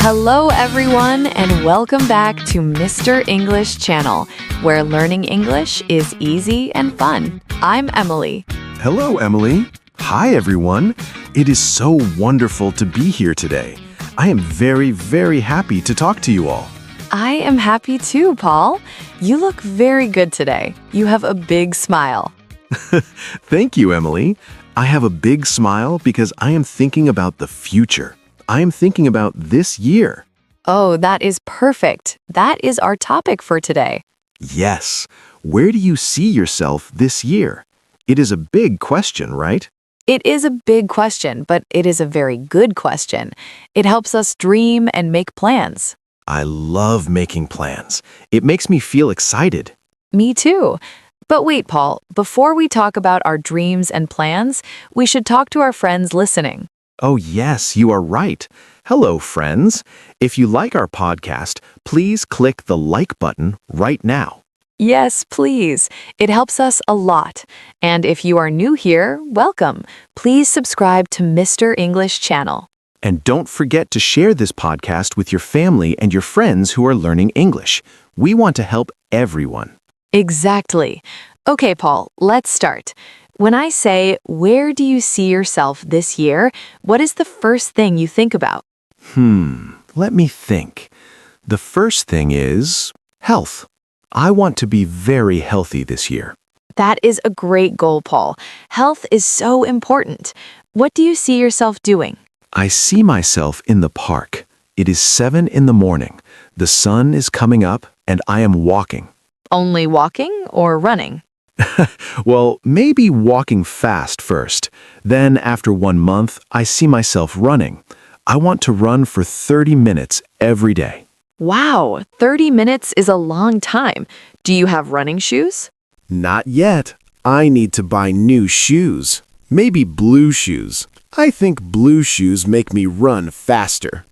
Hello, everyone, and welcome back to Mr. English Channel, where learning English is easy and fun. I'm Emily. Hello, Emily. Hi, everyone. It is so wonderful to be here today. I am very, very happy to talk to you all. I am happy too, Paul. You look very good today. You have a big smile. Thank you, Emily. I have a big smile because I am thinking about the future. I am thinking about this year. Oh, that is perfect. That is our topic for today. Yes. Where do you see yourself this year? It is a big question, right? It is a big question, but it is a very good question. It helps us dream and make plans. I love making plans. It makes me feel excited. Me too. But wait, Paul, before we talk about our dreams and plans, we should talk to our friends listening. Oh, yes, you are right. Hello, friends. If you like our podcast, please click the like button right now. Yes, please. It helps us a lot. And if you are new here, welcome. Please subscribe to Mr. English Channel. And don't forget to share this podcast with your family and your friends who are learning English. We want to help everyone. Exactly. Okay, Paul, let's start. When I say, where do you see yourself this year, what is the first thing you think about? Let me think. The first thing is health. I want to be very healthy this year. That is a great goal, Paul. Health is so important. What do you see yourself doing? I see myself in the park. It is 7 in the morning. The sun is coming up and I am walking. Only walking or running? Well, maybe walking fast first. Then after 1 month, I see myself running. I want to run for 30 minutes every day. Wow, 30 minutes is a long time. Do you have running shoes? Not yet. I need to buy new shoes. Maybe blue shoes. I think blue shoes make me run faster.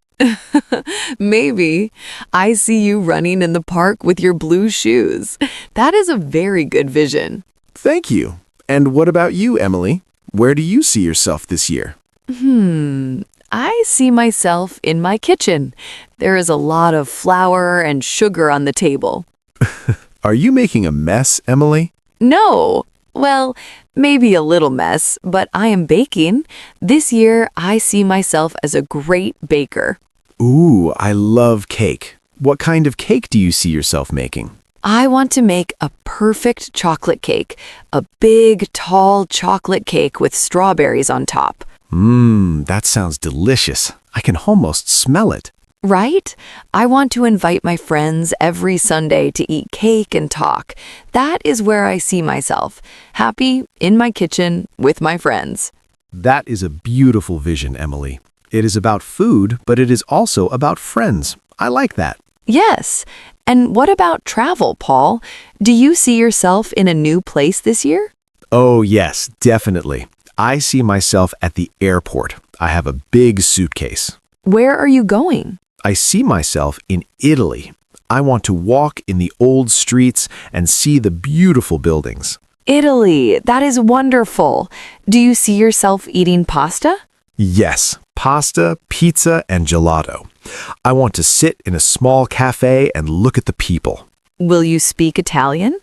Maybe. I see you running in the park with your blue shoes. That is a very good vision. Thank you. And what about you, Emily? Where do you see yourself this year? I see myself in my kitchen. There is a lot of flour and sugar on the table. Are you making a mess, Emily? No. Well, maybe a little mess, but I am baking. This year, I see myself as a great baker. Ooh, I love cake. What kind of cake do you see yourself making? I want to make a perfect chocolate cake, a big, tall chocolate cake with strawberries on top. That sounds delicious. I can almost smell it. Right? I want to invite my friends every Sunday to eat cake and talk. That is where I see myself, happy in my kitchen with my friends. That is a beautiful vision, Emily. It is about food, but it is also about friends. I like that. Yes. And what about travel, Paul? Do you see yourself in a new place this year? Oh, yes, definitely. I see myself at the airport. I have a big suitcase. Where are you going? I see myself in Italy. I want to walk in the old streets and see the beautiful buildings. Italy, that is wonderful. Do you see yourself eating pasta? Yes, pasta, pizza, and gelato. I want to sit in a small cafe and look at the people. Will you speak Italian?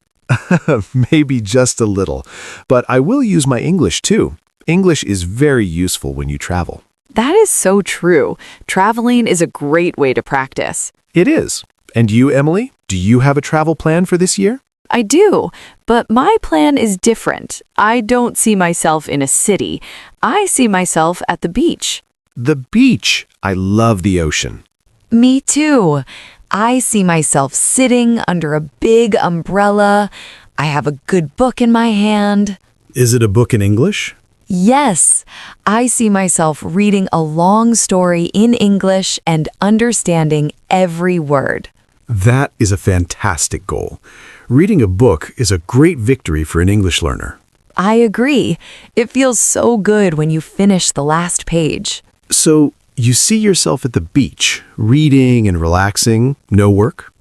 Maybe just a little, but I will use my English too. English is very useful when you travel. That is so true. Traveling is a great way to practice. It is. And you, Emily, do you have a travel plan for this year? I do, but my plan is different. I don't see myself in a city. I see myself at the beach. The beach. I love the ocean. Me too. I see myself sitting under a big umbrella. I have a good book in my hand. Is it a book in English? Yes, I see myself reading a long story in English and understanding every word. That is a fantastic goal. Reading a book is a great victory for an English learner. I agree. It feels so good when you finish the last page. So, you see yourself at the beach, reading and relaxing, no work?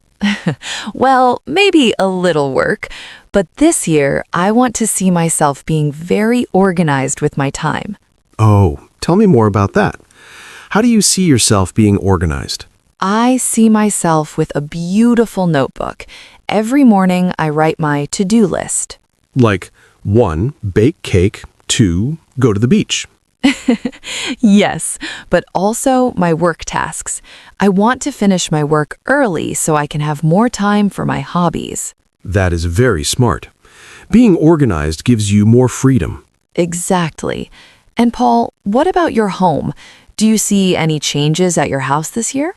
Well, maybe a little work, but this year I want to see myself being very organized with my time. Oh, tell me more about that. How do you see yourself being organized? I see myself with a beautiful notebook. Every morning I write my to-do list. Like 1, bake cake, 2, go to the beach. Yes, but also my work tasks. I want to finish my work early so I can have more time for my hobbies. That is very smart. Being organized gives you more freedom. Exactly. And Paul, what about your home? Do you see any changes at your house this year?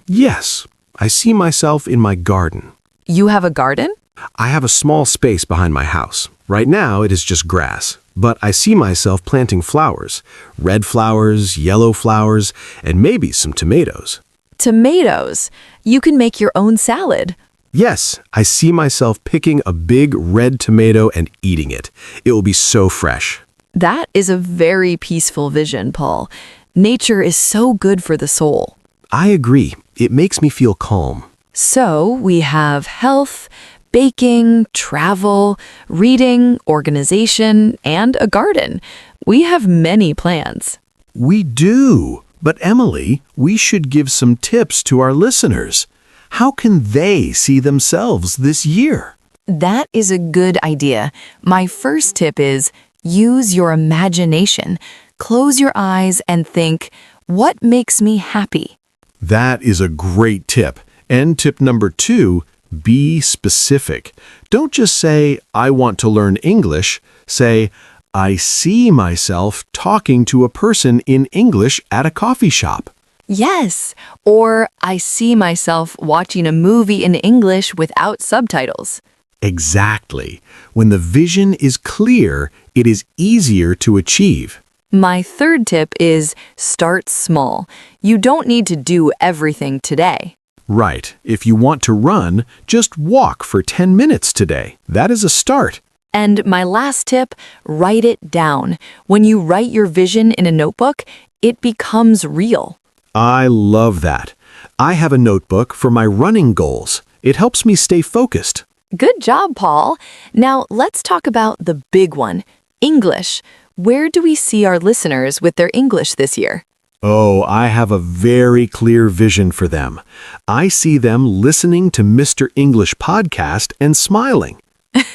Yes, I see myself in my garden. You have a garden? I have a small space behind my house. Right now, it is just grass. But I see myself planting flowers. Red flowers, yellow flowers, and maybe some tomatoes. Tomatoes. You can make your own salad. Yes, I see myself picking a big red tomato and eating it. It will be so fresh. That is a very peaceful vision, Paul. Nature is so good for the soul. I agree. It makes me feel calm. So we have health, baking, travel, reading, organization, and a garden. We have many plans. We do. But Emily, we should give some tips to our listeners. How can they see themselves this year? That is a good idea. My first tip is use your imagination. Close your eyes and think, what makes me happy? That is a great tip. And tip number 2, be specific. Don't just say, I want to learn English. Say, I see myself talking to a person in English at a coffee shop. Yes, or I see myself watching a movie in English without subtitles. Exactly. When the vision is clear, it is easier to achieve. My third tip is start small. You don't need to do everything today. Right. If you want to run, just walk for 10 minutes today. That is a start. And my last tip, write it down. When you write your vision in a notebook, it becomes real. I love that. I have a notebook for my running goals. It helps me stay focused. Good job, Paul. Now let's talk about the big one, English. Where do we see our listeners with their English this year? Oh, I have a very clear vision for them. I see them listening to Mr. English podcast and smiling.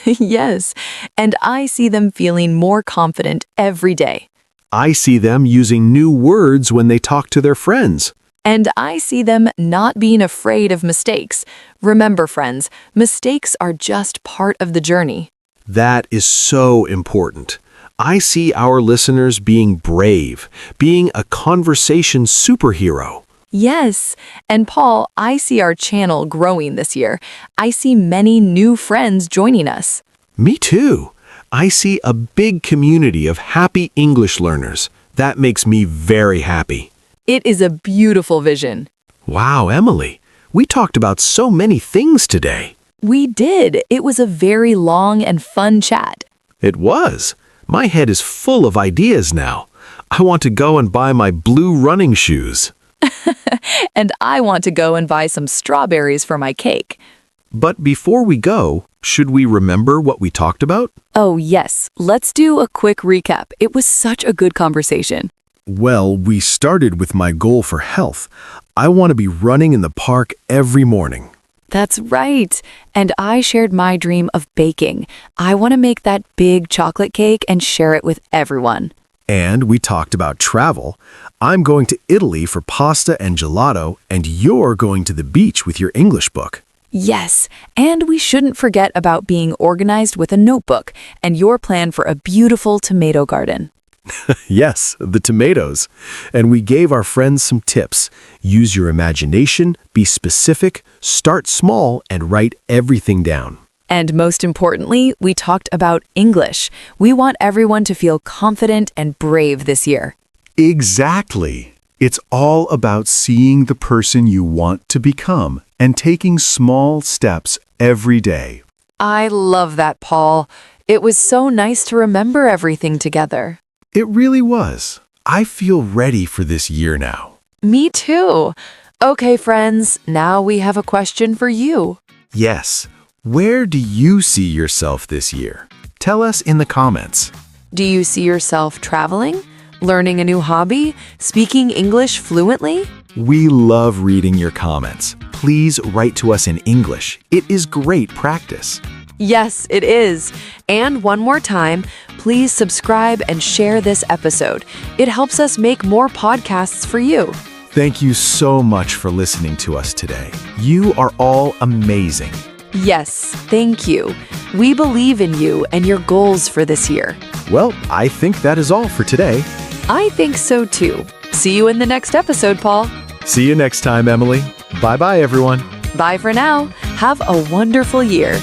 Yes, and I see them feeling more confident every day. I see them using new words when they talk to their friends. And I see them not being afraid of mistakes. Remember, friends, mistakes are just part of the journey. That is so important. I see our listeners being brave, being a conversation superhero. Yes, and Paul, I see our channel growing this year. I see many new friends joining us. Me too. I see a big community of happy English learners. That makes me very happy. It is a beautiful vision. Wow, Emily, we talked about so many things today. We did. It was a very long and fun chat. It was. My head is full of ideas now. I want to go and buy my blue running shoes. And I want to go and buy some strawberries for my cake. But before we go, should we remember what we talked about? Oh, yes. Let's do a quick recap. It was such a good conversation. Well, we started with my goal for health. I want to be running in the park every morning. That's right. And I shared my dream of baking. I want to make that big chocolate cake and share it with everyone. And we talked about travel. I'm going to Italy for pasta and gelato, and you're going to the beach with your English book. Yes, and we shouldn't forget about being organized with a notebook and your plan for a beautiful tomato garden. Yes, the tomatoes. And we gave our friends some tips. Use your imagination, be specific, start small, and write everything down. And most importantly, we talked about English. We want everyone to feel confident and brave this year. Exactly. It's all about seeing the person you want to become and taking small steps every day. I love that, Paul. It was so nice to remember everything together. It really was. I feel ready for this year now. Me too. Okay, friends, now we have a question for you. Yes. Where do you see yourself this year? Tell us in the comments. Do you see yourself traveling, learning a new hobby, speaking English fluently? We love reading your comments. Please write to us in English. It is great practice. Yes, it is. And one more time, please subscribe and share this episode. It helps us make more podcasts for you. Thank you so much for listening to us today. You are all amazing. Yes, thank you. We believe in you and your goals for this year. Well, I think that is all for today. I think so too. See you in the next episode, Paul. See you next time, Emily. Bye-bye, everyone. Bye for now. Have a wonderful year.